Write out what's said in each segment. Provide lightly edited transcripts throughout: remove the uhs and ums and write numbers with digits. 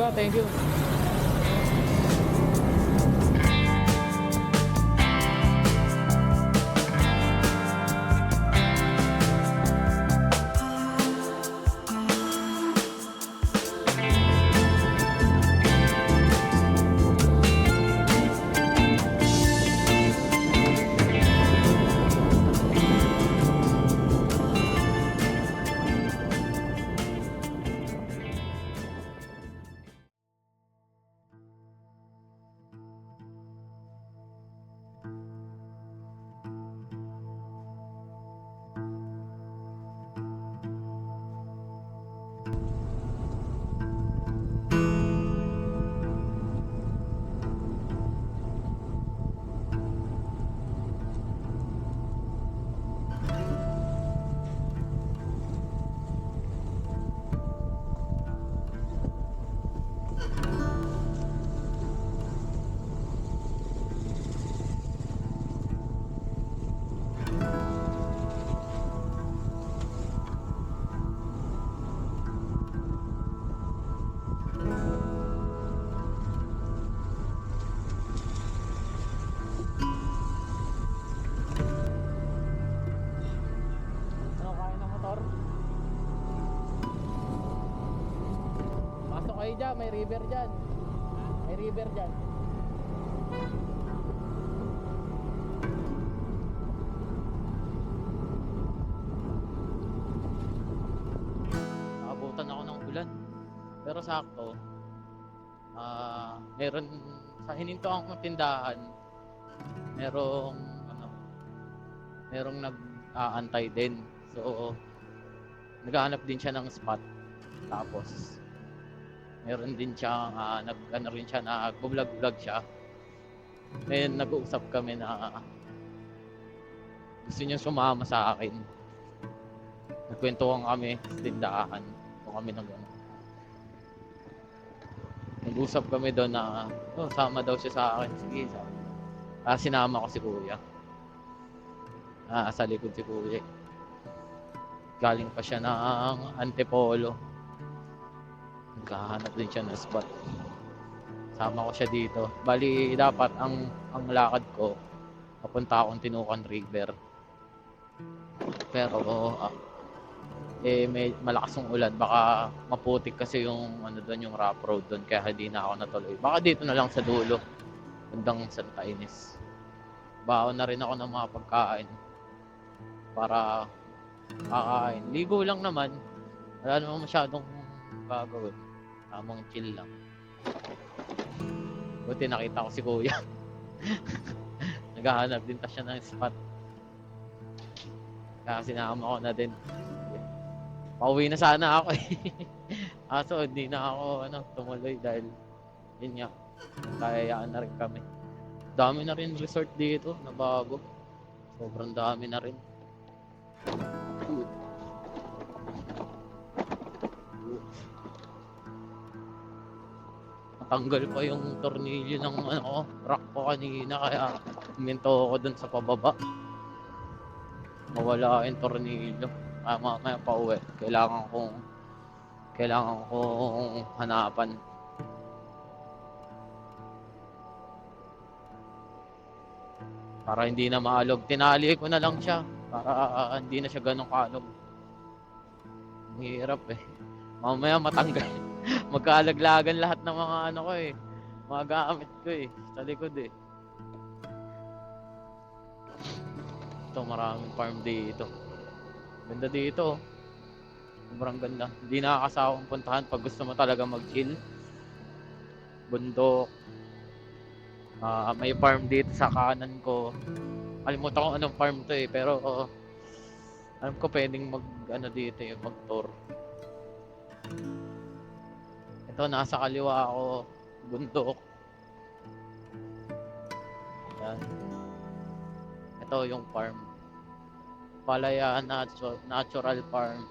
kuya, thank you. Ano kaya ng motor? Pasok kayo dyan, may river dyan. May river dyan. Nakabutan ako ng ulan. Pero sakto. Meron sa hininto akong tindahan. Merong ano, merong nag-aantay din. So naghahanap din siya ng spot. Tapos meron din siyang nag-ano rin siya, nag-vlog siya. Ngayon nag-uusap kami na gusto niya sumama sa akin. Nagkwentuhan kami sa tindahan. Kung kami nag-usap kami doon na sama daw siya sa akin. Sige, sabi. Sinama ko si kuya. Sa likod si kuya. Galing pa siya ng Antipolo. Naghahanap din siya ng spot. Sama ko siya dito. Bali, dapat ang lakad ko, papunta akong Tinucan River. Pero, may malakas yung ulan. Baka maputik kasi yung doon, yung rough road doon. Kaya hindi na ako natuloy. Baka dito na lang sa dulo. Bandang Santa Ines. Baon na rin ako ng mga pagkain. Para kakain. Ligo lang naman. Wala naman masyadong gagawin. Tamang chill lang. Buti nakita ko si kuya. Naghahanap din pa siya ng spot. Kaya sinama ko na din. Pauwi na sana ako eh. Aso hindi na ako tumuloy dahil yun nga, kayayaan na rin kami. Dami na rin resort dito na bago. Sobrang dami na rin. Natanggal pa yung tornilyo ng rack ko kanina, kaya huminto ako dun sa pababa. Mawala yung tornilyo. Mamaya pa uwi. Kailangan kong hanapan. Para hindi na maalog. Tinali ko na lang siya para hindi na siya ganun kaalog. Hirap eh. Mamaya matanggal. Magkaalaglagan lahat ng mga ko eh. Mga gamit ko eh. Sa likod eh. Ito, maraming farm dito. Ganda dito. Sobrang ganda. Hindi nakakasawang puntahan pag gusto mo talaga mag-chill. Bundok. May farm dito sa kanan ko. Kalimutan ko anong farm to eh. Pero alam ko pwedeng dito yung mag-tour. Ito, nasa kaliwa ako. Bundok. Yan. Ito yung farm. Palaya Natural Farm.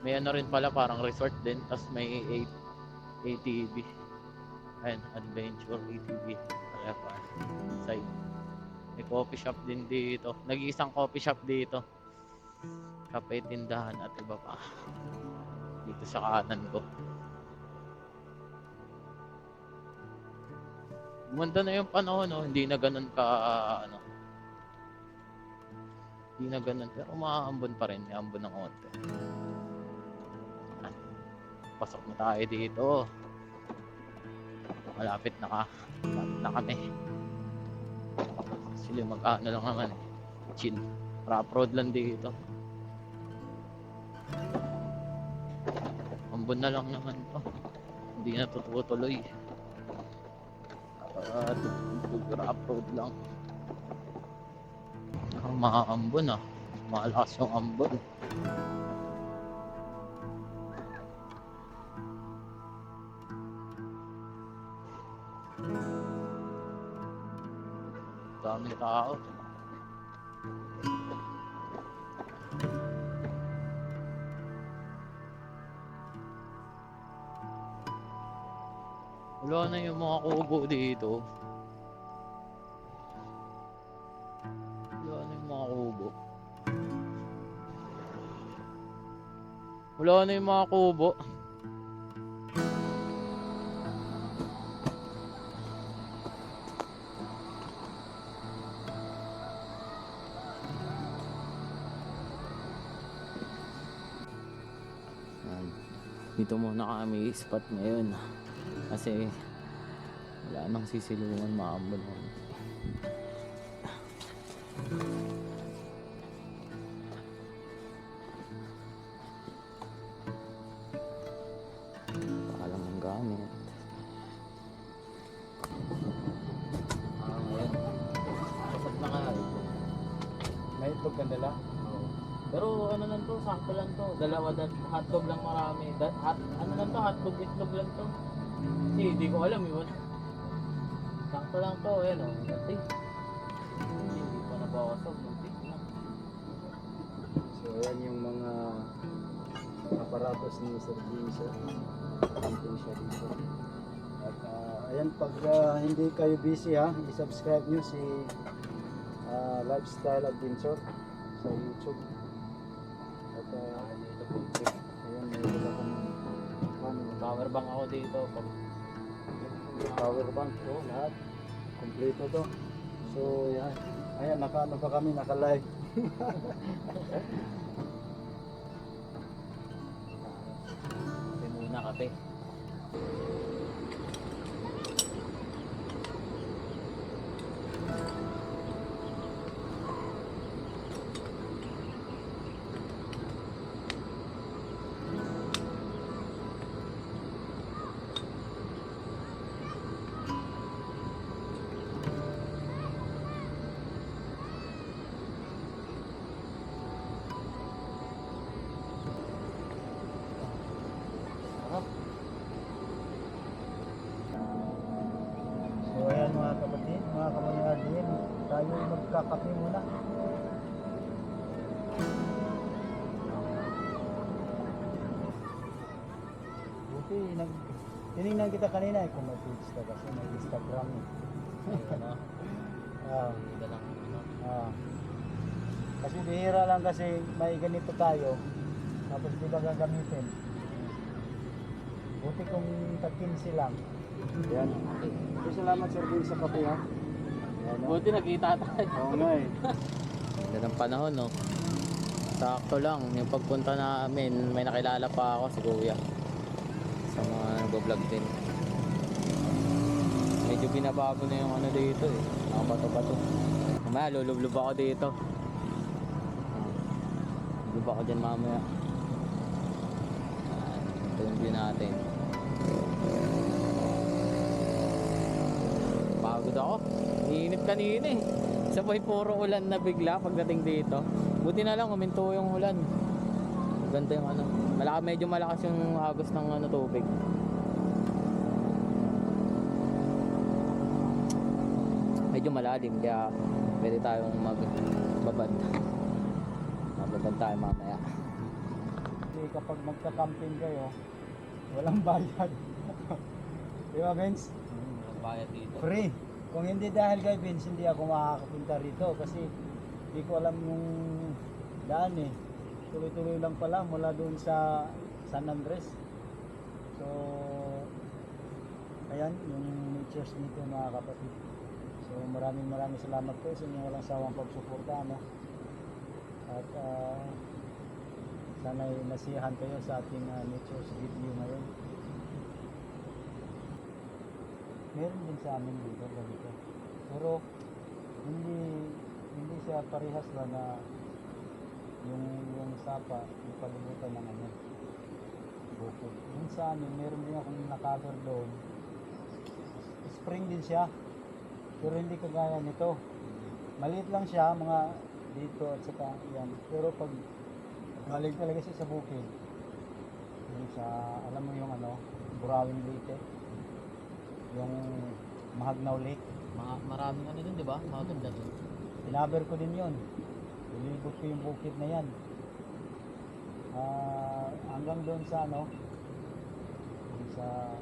May rin pala, parang resort din. Tapos may ATV. Ayan, Adventure ATV. Palaya Farm. Inside. May coffee shop din dito. Nag-iisang coffee shop dito. Kape, tindahan at iba pa. Dito sa kanan ko. Gumanda na yung panahon, no? Hindi na ganun ka, ano, hindi na ganun. Pero umaambon pa rin, may ambon ng konti. Pasok na tayo dito. Malapit na kami. Sila mag-ano lang naman eh. Chill. Rough road lang dito. Ambon na lang naman to. Hindi na tutuloy. Rough road lang. Ang mga ambon ah. Malakas yung ambon. Daming tao. Wala na yung mga kubo dito. Wala na yung mga kubo. Wala na yung mga kubo. Dito muna kami spot ngayon kasi wala nang sisilungan, maambon mo. Pakalang ang gamit. Ngayon kapag May itlog ka dala? pero ano lang to, sakto lang to. Dalawa hotdog lang marami. Ano lang to, hotdog, itlog lang to. Kasi hindi ko alam yun. Sakto lang to, ayan o. Hindi pa nabawasag. So ayan yung mga aparatos ni Serviso. Camping siya dito. At ayan, pag hindi kayo busy ha, i-subscribe nyo si Lifestyle Adventure sa YouTube. At ayan, may wala kang Power bank ako dito. power bank to, lahat. Kompleto to. So yan. Ayan, naka-ano pa kami, naka-live. Kape muna, kape. So ayan mga kapatid, mga kamanadin, tayo magkakape muna. Buti, tinignan kita kanina eh kung may page ka kasi may Instagram eh. Ah, Ito lang. ah. Kasi bihira lang kasi may ganito tayo, tapos di ba gagamitin? Buti kung tag-15 lang. Yan. So, salamat Sir Bill sa kape ha. Yan, no? Buti nagkita tayo. Oo nga eh. Ganda ng panahon, no? Sakto lang. Yung pagpunta namin, may nakilala pa ako, si Kuya. Sa mga nag-vlog din. Medyo binabago na yung ano dito eh. Mga bato-bato. Mamaya, lulublob ako dito. Lulublob ako dyan mamaya. Ito yung view natin. Pagod ako. Init kanina eh. Sabay puro ulan na bigla pagdating dito. Buti na lang huminto yung ulan. Ganda yung ano. Medyo malakas yung agos ng ano, tubig. Medyo malalim kaya pwede tayong magbabad. Magbabad tayo mamaya. Kasi kapag magka-camping kayo, walang bayad. Di ba Vince? Walang bayad dito. Free. Kung hindi dahil kay Vince, hindi ako makakapunta rito kasi hindi ko alam yung daan eh. Tuloy-tuloy lang pala mula doon sa San Andres. So, ayan, yung teachers dito mga kapatid. So maraming salamat po sa inyong walang sawang pagsuporta, no? At sana nasiyahan kayo sa ating nature's video ngayon. Meron din sa amin dito ganito. Pero hindi siya parehas ba na yung sapa, yung palibutan ng ano, bukod. Yung sa amin, meron din akong nakaver doon. Spring din siya. Pero hindi kagaya nito. Maliit lang siya, mga dito at saka yan. Pero pag galing talaga siya sa bukid, yung sa, alam mo yung ano, Burawing Lake, yung Mahagnaw Lake. Maraming ano dun, di ba? Maganda dun. Pinaber ko din yun. Ilibot ko yung bukid na yan. Hanggang doon sa ano, doon sa,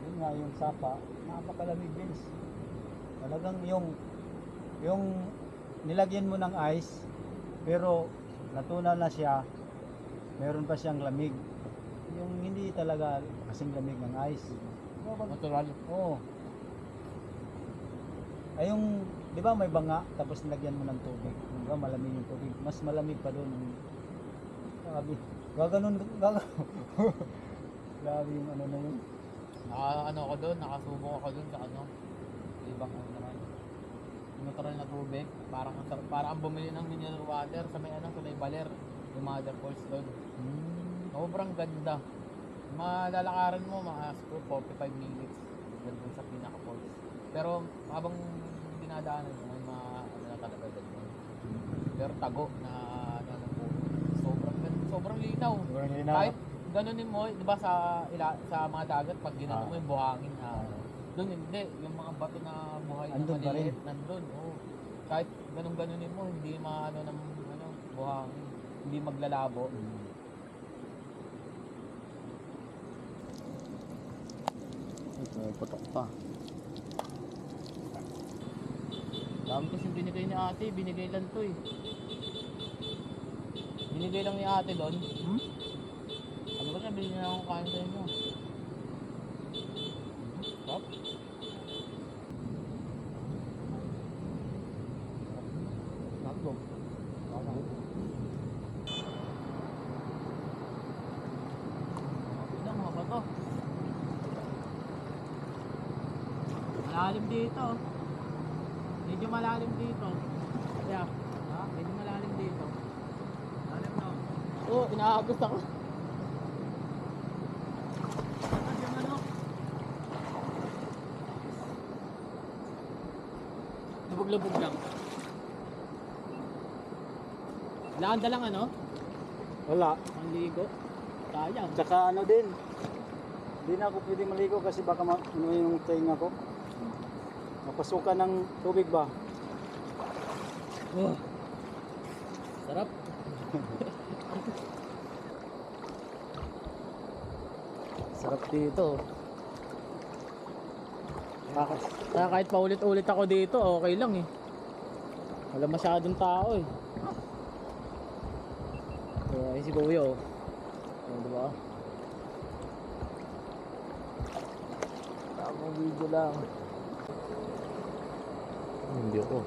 yun nga, yung sapa, napakalamig din. Talagang yung nilagyan mo ng ice, pero natunaw na siya, meron pa siyang lamig. Yung hindi talaga kasing lamig ng ice. Natural. Oo. Ay yung, di ba may banga, tapos nilagyan mo ng tubig. Di ba malamig yung tubig? Mas malamig pa doon. Grabe. Gaganon. Grabe yung ano na yun. Ano ako doon, nakasubo ako doon sa ano. Ibang ano naman. Natural na tubig. Parang ang bumili ng mineral water sa may ano, sa may baler. Yung mother falls doon. Sobrang ganda. Malalakaran mo mga 45 minutes doon sa pinaka falls. Pero habang dinadaanan mo, may mga ano na talaga doon. Pero tago na ano po. Sobrang linaw. Sobrang linaw. Kahit ganunin mo, 'di ba sa mga dagat pag ginano mo yung buhangin doon hindi, yung mga bato na buhay na Andun pa rin. maliit nandun. Oh. Kahit ganunin mo, hindi maano ng ano, buhangin, hindi maglalabo. Ito, putok pa. Dami kasi binigay ni ate, binigay lang to eh. Binigay lang ni ate doon. Ano ba siya, binigay na akong kain sa inyo. Stop. Nagbo. Okay lang, mga bato. Malalim dito. Medyo malalim dito. Kaya, medyo malalim dito. Malalim na. Oo, inaagos ako. Saan yung ano? Lubog-lubog lang. Laanda lang ano? Wala. Ang ligo. Sayang. Tsaka ano din, hindi na ako pwede maligo kasi baka ano yung tainga ko. Mapasukan ng tubig ba? Oh. Sarap. Sarap dito. Kaya kahit paulit-ulit ako dito, okay lang eh. Wala masyadong tao eh. So, ay si Kuya oh. Oh, diba? Tamang video lang. Hindi ako.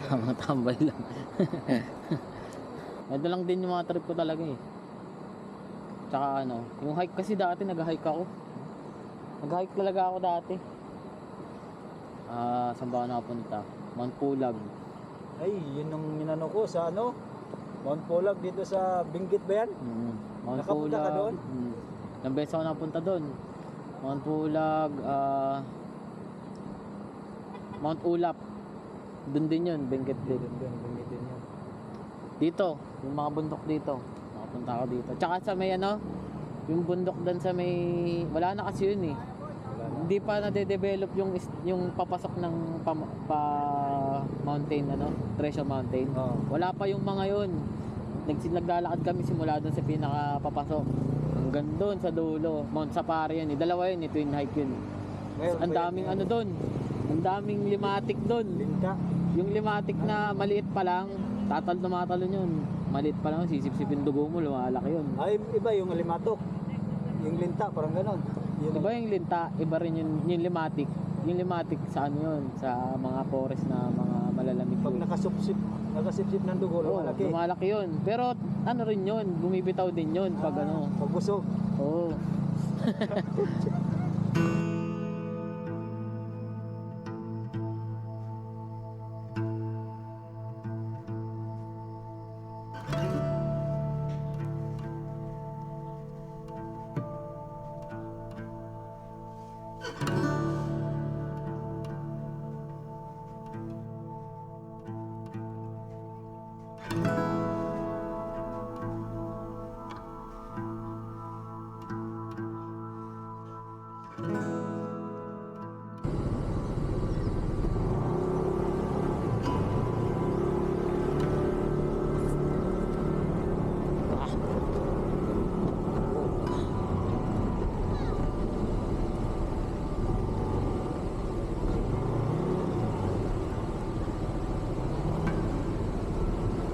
Tamang tambay lang. Ito lang din yung mga trip ko talaga eh. Tsaka ano, yung hike kasi dati nag-hike ako. Nag-hike talaga ako dati. Saan ba ako nakapunta? Mount Pulag. Ay, yun yung minano ko sa ano? Mount Pulag dito sa Benguet ba yan? Mount Nakapunta ka Pulag. doon? Ilang beses ako napunta doon. Mount Pulag, Mount Ulap. Doon din yun, Benguet din. Benguet din yan. Dito, yung mga bundok dito. Nakapunta ako dito. Tsaka sa may ano, yung bundok doon sa may, wala na kasi yun eh. Wala na. Hindi pa nade-develop yung papasok ng mountain ano, Treasure Mountain. Oo. Wala pa yung mga yun. Naglalakad kami simula doon sa pinaka papasok hanggang doon sa dulo. Mount Safari yan eh. Dalawa yun eh, twin hike yun. Meron Ang ba daming yan? ano doon. Ang daming limatic doon. Linta. Yung limatic na maliit pa lang, tumatalon yun. Maliit pa lang, sisip-sipin dugo mo, lumalaki yun. Ay, iba yung limatok. Yung linta, parang ganon. Yun Iba yung linta, iba rin yung limatic. Yung limatic sa ano yun, sa mga forest na mga malalamig pag yun. nakasipsip ng dugo, Oo, lumalaki. lumalaki yun. Pero ano rin yun, bumibitaw din yun pag ano. Pag busog. Oo.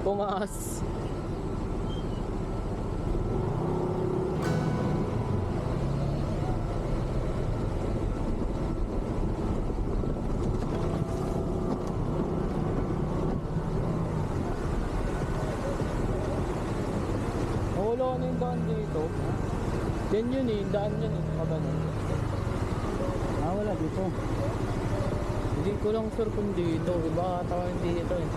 Pumas. Wala na yung daan dito. Yan yun eh, daan yun eh, pag ano. Wala dito. Hindi ko lang sure kung dito, iba ata hindi dito eh.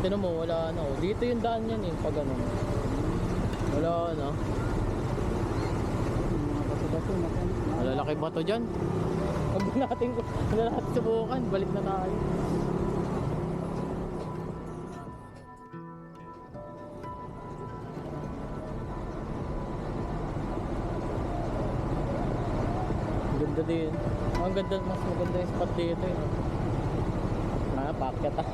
Tinan mo, wala na oh. Dito yung daan yan eh, pag ano. Wala na. Bato-bato, Malalaki ba to dyan? Huwag na natin subukan, balik na tayo. Ganda din. Ang ganda, mas maganda yung spot dito eh. Paakyat ah.